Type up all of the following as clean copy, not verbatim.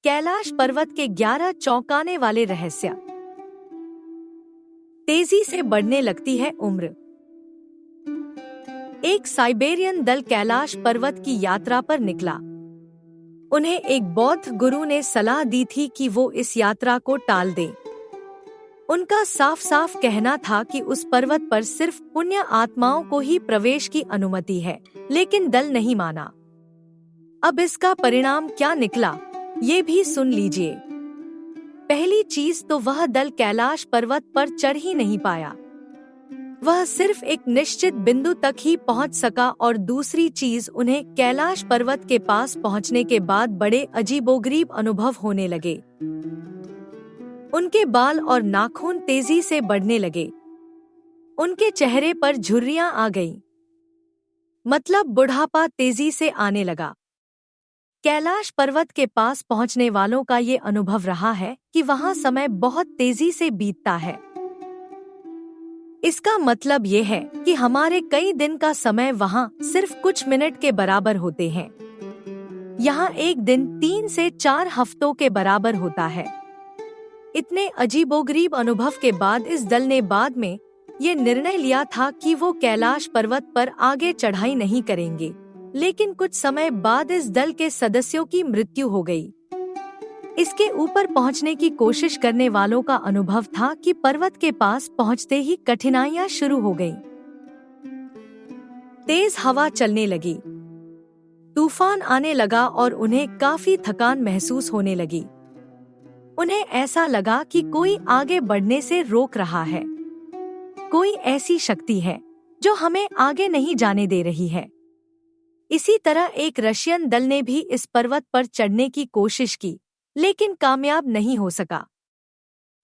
कैलाश पर्वत के 11 चौंकाने वाले रहस्य। तेजी से बढ़ने लगती है उम्र। एक साइबेरियन दल कैलाश पर्वत की यात्रा पर निकला। उन्हें एक बौद्ध गुरु ने सलाह दी थी कि वो इस यात्रा को टाल दें। उनका साफ साफ कहना था कि उस पर्वत पर सिर्फ पुण्य आत्माओं को ही प्रवेश की अनुमति है, लेकिन दल नहीं माना। अब इसका परिणाम क्या निकला, ये भी सुन लीजिए। पहली चीज तो वह दल कैलाश पर्वत पर चढ़ ही नहीं पाया। वह सिर्फ एक निश्चित बिंदु तक ही पहुंच सका और दूसरी चीज, उन्हें कैलाश पर्वत के पास पहुंचने के बाद बड़े अजीबोगरीब अनुभव होने लगे। उनके बाल और नाखून तेजी से बढ़ने लगे। उनके चेहरे पर झुर्रियां आ गईं। मतलब बुढ़ापा तेजी से आने लगा। कैलाश पर्वत के पास पहुंचने वालों का ये अनुभव रहा है कि वहां समय बहुत तेजी से बीतता है। इसका मतलब ये है कि हमारे कई दिन का समय वहां सिर्फ कुछ मिनट के बराबर होते हैं। यहाँ एक दिन 3 से 4 हफ्तों के बराबर होता है। इतने अजीबोगरीब अनुभव के बाद इस दल ने बाद में ये निर्णय लिया था कि वो कैलाश पर्वत पर आगे चढ़ाई नहीं करेंगे, लेकिन कुछ समय बाद इस दल के सदस्यों की मृत्यु हो गई। इसके ऊपर पहुंचने की कोशिश करने वालों का अनुभव था कि पर्वत के पास पहुंचते ही कठिनाइयां शुरू हो गईं। तेज हवा चलने लगी, तूफान आने लगा और उन्हें काफी थकान महसूस होने लगी। उन्हें ऐसा लगा कि कोई आगे बढ़ने से रोक रहा है। कोई ऐसी शक्ति है जो हमें आगे नहीं जाने दे रही है। इसी तरह एक रशियन दल ने भी इस पर्वत पर चढ़ने की कोशिश की, लेकिन कामयाब नहीं हो सका।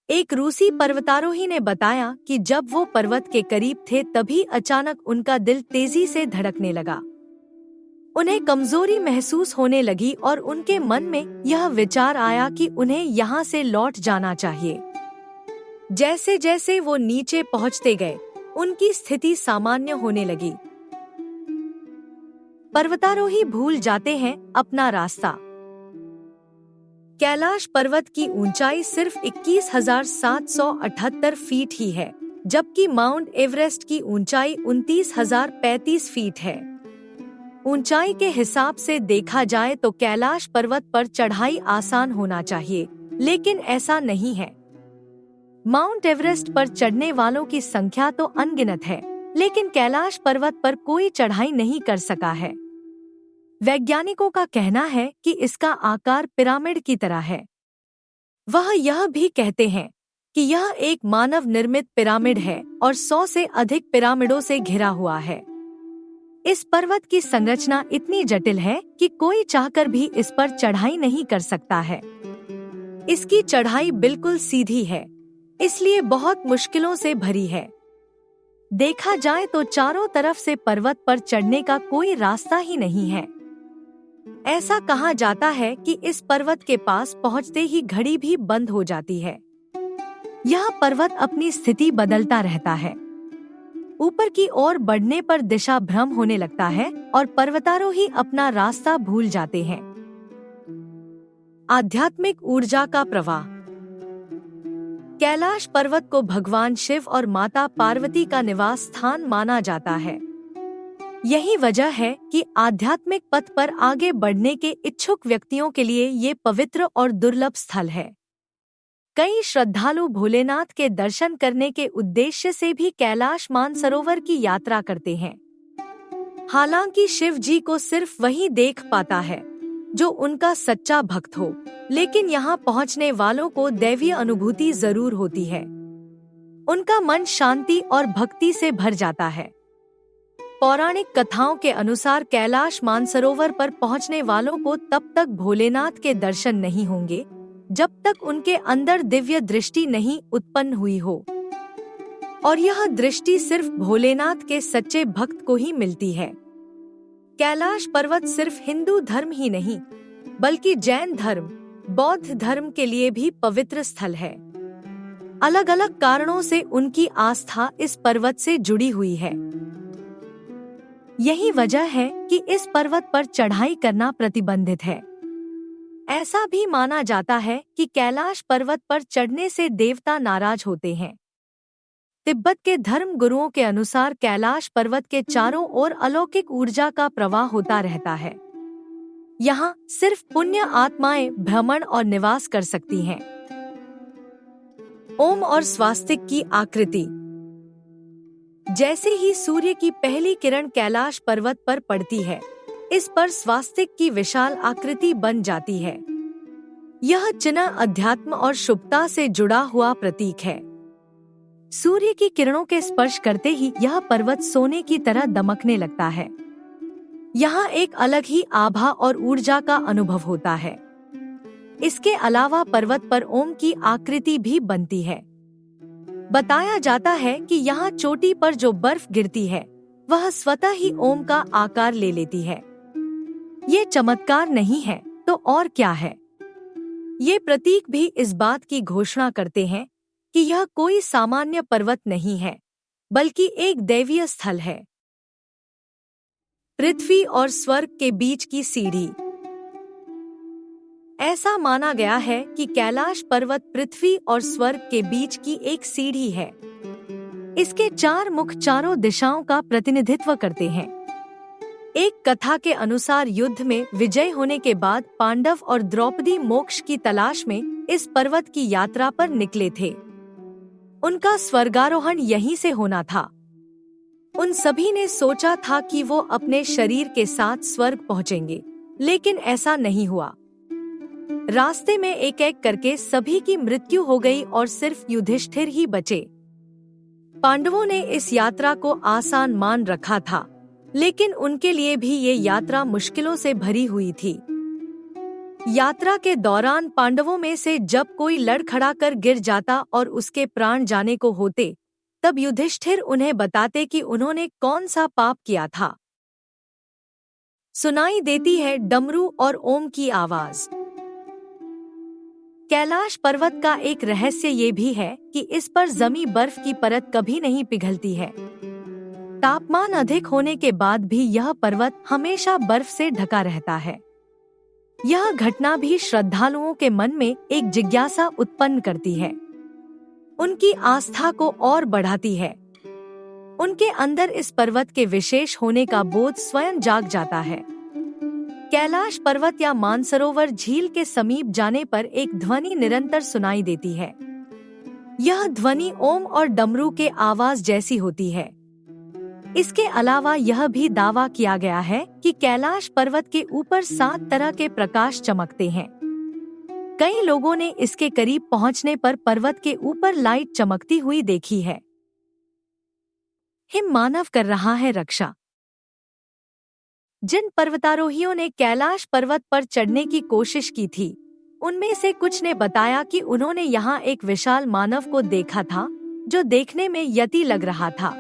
एक रूसी पर्वतारोही ने बताया कि जब वो पर्वत के करीब थे तभी अचानक उनका दिल तेजी से धड़कने लगा। उन्हें कमजोरी महसूस होने लगी और उनके मन में यह विचार आया कि उन्हें यहाँ से लौट जाना चाहिए। जैसे जैसे वो नीचे पहुँचते गए, उनकी स्थिति सामान्य होने लगी। पर्वतारोही भूल जाते हैं अपना रास्ता। कैलाश पर्वत की ऊंचाई सिर्फ 21,778 फीट ही है, जबकि माउंट एवरेस्ट की ऊंचाई 29,035 फीट है। ऊंचाई के हिसाब से देखा जाए तो कैलाश पर्वत पर चढ़ाई आसान होना चाहिए, लेकिन ऐसा नहीं है। माउंट एवरेस्ट पर चढ़ने वालों की संख्या तो अनगिनत है, लेकिन कैलाश पर्वत पर कोई चढ़ाई नहीं कर सका है। वैज्ञानिकों का कहना है कि इसका आकार पिरामिड की तरह है। वह यह भी कहते हैं कि यह एक मानव निर्मित पिरामिड है और 100 से अधिक पिरामिडों से घिरा हुआ है। इस पर्वत की संरचना इतनी जटिल है कि कोई चाहकर भी इस पर चढ़ाई नहीं कर सकता है। इसकी चढ़ाई बिल्कुल सीधी है, इसलिए बहुत मुश्किलों से भरी है। देखा जाए तो चारों तरफ से पर्वत पर चढ़ने का कोई रास्ता ही नहीं है। ऐसा कहा जाता है कि इस पर्वत के पास पहुंचते ही घड़ी भी बंद हो जाती है। यह पर्वत अपनी स्थिति बदलता रहता है। ऊपर की ओर बढ़ने पर दिशा भ्रम होने लगता है और पर्वतारोही अपना रास्ता भूल जाते हैं। आध्यात्मिक ऊर्जा का प्रवाह। कैलाश पर्वत को भगवान शिव और माता पार्वती का निवास स्थान माना जाता है। यही वजह है कि आध्यात्मिक पथ पर आगे बढ़ने के इच्छुक व्यक्तियों के लिए ये पवित्र और दुर्लभ स्थल है। कई श्रद्धालु भोलेनाथ के दर्शन करने के उद्देश्य से भी कैलाश मानसरोवर की यात्रा करते हैं। हालांकि शिव जी को सिर्फ वही देख पाता है जो उनका सच्चा भक्त हो, लेकिन यहाँ पहुँचने वालों को दैवीय अनुभूति जरूर होती है। उनका मन शांति और भक्ति से भर जाता है। पौराणिक कथाओं के अनुसार कैलाश मानसरोवर पर पहुंचने वालों को तब तक भोलेनाथ के दर्शन नहीं होंगे जब तक उनके अंदर दिव्य दृष्टि नहीं उत्पन्न हुई हो, और यह दृष्टि सिर्फ भोलेनाथ के सच्चे भक्त को ही मिलती है। कैलाश पर्वत सिर्फ हिंदू धर्म ही नहीं, बल्कि जैन धर्म, बौद्ध धर्म के लिए भी पवित्र स्थल है। अलग अलग कारणों से उनकी आस्था इस पर्वत से जुड़ी हुई है। यही वजह है कि इस पर्वत पर चढ़ाई करना प्रतिबंधित है। ऐसा भी माना जाता है कि कैलाश पर्वत पर चढ़ने से देवता नाराज होते हैं। तिब्बत के धर्म गुरुओं के अनुसार कैलाश पर्वत के चारों ओर अलौकिक ऊर्जा का प्रवाह होता रहता है। यहाँ सिर्फ पुण्य आत्माएं भ्रमण और निवास कर सकती हैं। ओम और स्वास्तिक की आकृति। जैसे ही सूर्य की पहली किरण कैलाश पर्वत पर पड़ती है, इस पर स्वास्तिक की विशाल आकृति बन जाती है। यह चिन्ह अध्यात्म और शुभता से जुड़ा हुआ प्रतीक है। सूर्य की किरणों के स्पर्श करते ही यह पर्वत सोने की तरह दमकने लगता है। यहाँ एक अलग ही आभा और ऊर्जा का अनुभव होता है। इसके अलावा पर्वत पर ओम की आकृति भी बनती है। बताया जाता है कि यहाँ चोटी पर जो बर्फ गिरती है, वह स्वतः ही ओम का आकार ले लेती है। ये चमत्कार नहीं है तो और क्या है। ये प्रतीक भी इस बात की घोषणा करते हैं कि यह कोई सामान्य पर्वत नहीं है, बल्कि एक दैवीय स्थल है। पृथ्वी और स्वर्ग के बीच की सीढ़ी। ऐसा माना गया है कि कैलाश पर्वत पृथ्वी और स्वर्ग के बीच की एक सीढ़ी है। इसके चार मुख चारों दिशाओं का प्रतिनिधित्व करते हैं। एक कथा के अनुसार युद्ध में विजय होने के बाद पांडव और द्रौपदी मोक्ष की तलाश में इस पर्वत की यात्रा पर निकले थे। उनका स्वर्गारोहण यहीं से होना था। उन सभी ने सोचा था कि वो अपने शरीर के साथ स्वर्ग पहुंचेंगे, लेकिन ऐसा नहीं हुआ। रास्ते में एक एक करके सभी की मृत्यु हो गई और सिर्फ युधिष्ठिर ही बचे। पांडवों ने इस यात्रा को आसान मान रखा था, लेकिन उनके लिए भी ये यात्रा मुश्किलों से भरी हुई थी। यात्रा के दौरान पांडवों में से जब कोई लड़खड़ा कर गिर जाता और उसके प्राण जाने को होते, तब युधिष्ठिर उन्हें बताते कि उन्होंने कौन सा पाप किया था। सुनाई देती है डमरू और ओम की आवाज। कैलाश पर्वत का एक रहस्य ये भी है कि इस पर जमी बर्फ की परत कभी नहीं पिघलती है। तापमान अधिक होने के बाद भी यह पर्वत हमेशा बर्फ से ढका रहता है। यह घटना भी श्रद्धालुओं के मन में एक जिज्ञासा उत्पन्न करती है, उनकी आस्था को और बढ़ाती है। उनके अंदर इस पर्वत के विशेष होने का बोध स्वयं जाग जाता है। कैलाश पर्वत या मानसरोवर झील के समीप जाने पर एक ध्वनि निरंतर सुनाई देती है। यह ध्वनि ओम और डमरू के आवाज जैसी होती है। इसके अलावा यह भी दावा किया गया है कि कैलाश पर्वत के ऊपर 7 तरह के प्रकाश चमकते हैं। कई लोगों ने इसके करीब पहुंचने पर पर्वत के ऊपर लाइट चमकती हुई देखी है। हिम मानव कर रहा है रक्षा। जिन पर्वतारोहियों ने कैलाश पर्वत पर चढ़ने की कोशिश की थी, उनमें से कुछ ने बताया कि उन्होंने यहाँ एक विशाल मानव को देखा था, जो देखने में यति लग रहा था।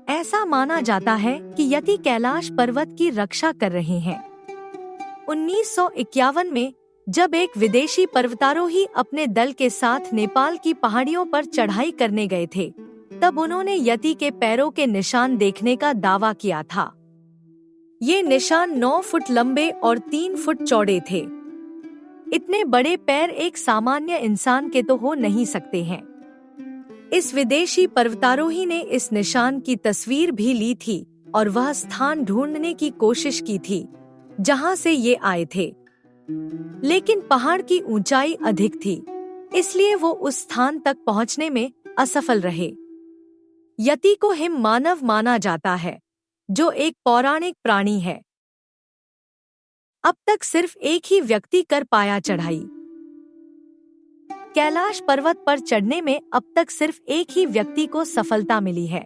ऐसा माना जाता है कि यति कैलाश पर्वत की रक्षा कर रहे हैं। 1951 में जब एक विदेशी पर्वतारोही अपने दल के साथ नेपाल की पहाड़ियों पर चढ़ाई करने गए थे, तब उन्होंने यति के पैरों के निशान देखने का दावा किया था। ये निशान 9 फुट लंबे और 3 फुट चौड़े थे। इतने बड़े पैर एक सामान्य इंसान के तो हो नहीं सकते हैं। इस विदेशी पर्वतारोही ने इस निशान की तस्वीर भी ली थी और वह स्थान ढूंढने की कोशिश की थी जहां से ये आए थे, लेकिन पहाड़ की ऊंचाई अधिक थी, इसलिए वो उस स्थान तक पहुंचने में असफल रहे। यति को हिम मानव माना जाता है, जो एक पौराणिक प्राणी है। अब तक सिर्फ एक ही व्यक्ति कर पाया चढ़ाई। कैलाश पर्वत पर चढ़ने में अब तक सिर्फ एक ही व्यक्ति को सफलता मिली है।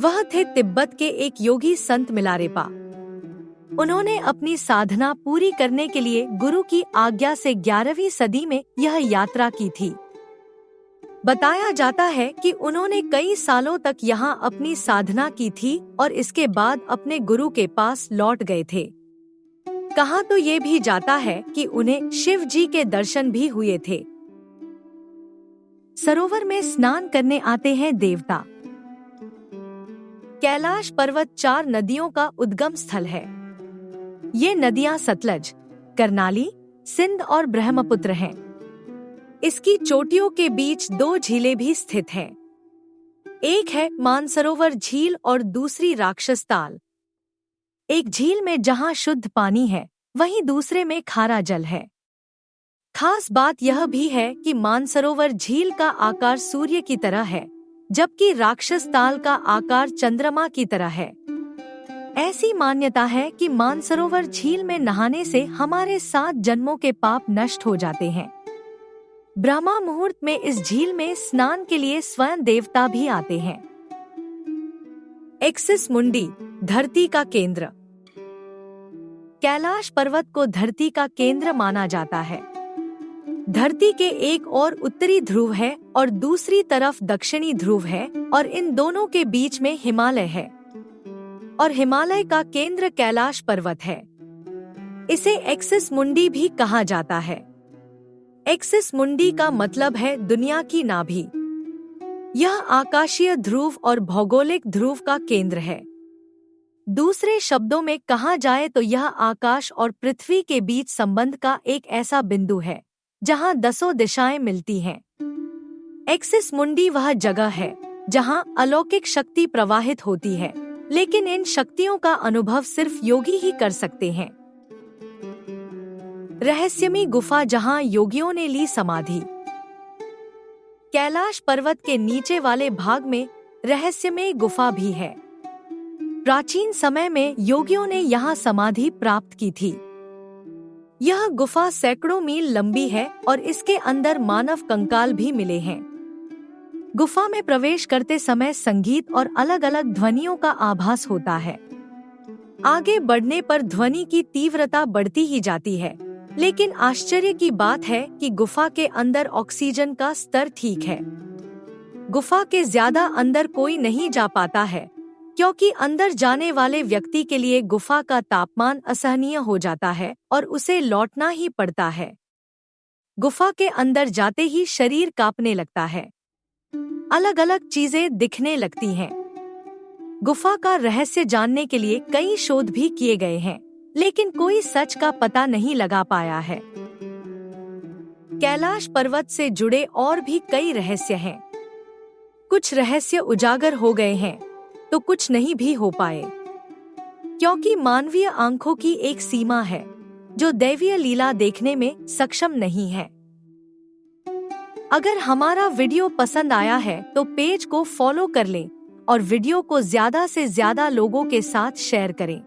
वह थे तिब्बत के एक योगी संत मिलारेपा। उन्होंने अपनी साधना पूरी करने के लिए गुरु की आज्ञा से 11वीं सदी में यह यात्रा की थी। बताया जाता है कि उन्होंने कई सालों तक यहाँ अपनी साधना की थी और इसके बाद अपने गुरु के पास लौट गए थे। कहा तो ये भी जाता है कि उन्हें शिव जी के दर्शन भी हुए थे। सरोवर में स्नान करने आते हैं देवता। कैलाश पर्वत 4 नदियों का उद्गम स्थल है। ये नदियां सतलज, करनाली, सिंध और ब्रह्मपुत्र हैं। इसकी चोटियों के बीच 2 झीलें भी स्थित हैं। एक है मानसरोवर झील और दूसरी राक्षस ताल। एक झील में जहां शुद्ध पानी है, वहीं दूसरे में खारा जल है। खास बात यह भी है कि मानसरोवर झील का आकार सूर्य की तरह है, जबकि राक्षस ताल का आकार चंद्रमा की तरह है। ऐसी मान्यता है कि मानसरोवर झील में नहाने से हमारे 7 जन्मों के पाप नष्ट हो जाते हैं। ब्रह्मा मुहूर्त में इस झील में स्नान के लिए स्वयं देवता भी आते हैं। एक्सिस मुंडी, धरती का केंद्र। कैलाश पर्वत को धरती का केंद्र माना जाता है। धरती के एक और उत्तरी ध्रुव है और दूसरी तरफ दक्षिणी ध्रुव है, और इन दोनों के बीच में हिमालय है, और हिमालय का केंद्र कैलाश पर्वत है। इसे एक्सिस मुंडी भी कहा जाता है। एक्सिस मुंडी का मतलब है दुनिया की नाभि। यह आकाशीय ध्रुव और भौगोलिक ध्रुव का केंद्र है। दूसरे शब्दों में कहा जाए तो यह आकाश और पृथ्वी के बीच संबंध का एक ऐसा बिंदु है जहां 10 दिशाएं मिलती हैं। एक्सिस मुंडी वह जगह है जहां अलौकिक शक्ति प्रवाहित होती है, लेकिन इन शक्तियों का अनुभव सिर्फ योगी ही कर सकते हैं। रहस्यमयी गुफा जहां योगियों ने ली समाधि। कैलाश पर्वत के नीचे वाले भाग में रहस्यमयी गुफा भी है। प्राचीन समय में योगियों ने यहाँ समाधि प्राप्त की थी। यह गुफा सैकड़ों मील लंबी है और इसके अंदर मानव कंकाल भी मिले हैं। गुफा में प्रवेश करते समय संगीत और अलग अलग ध्वनियों का आभास होता है। आगे बढ़ने पर ध्वनि की तीव्रता बढ़ती ही जाती है, लेकिन आश्चर्य की बात है कि गुफा के अंदर ऑक्सीजन का स्तर ठीक है। गुफा के ज्यादा अंदर कोई नहीं जा पाता है, क्योंकि अंदर जाने वाले व्यक्ति के लिए गुफा का तापमान असहनीय हो जाता है और उसे लौटना ही पड़ता है। गुफा के अंदर जाते ही शरीर कांपने लगता है। अलग अलग चीजें दिखने लगती हैं। गुफा का रहस्य जानने के लिए कई शोध भी किए गए हैं, लेकिन कोई सच का पता नहीं लगा पाया है। कैलाश पर्वत से जुड़े और भी कई रहस्य हैं। कुछ रहस्य उजागर हो गए हैं तो कुछ नहीं भी हो पाए, क्योंकि मानवीय आंखों की एक सीमा है जो दैवीय लीला देखने में सक्षम नहीं है। अगर हमारा वीडियो पसंद आया है तो पेज को फॉलो कर लें और वीडियो को ज्यादा से ज्यादा लोगों के साथ शेयर करें।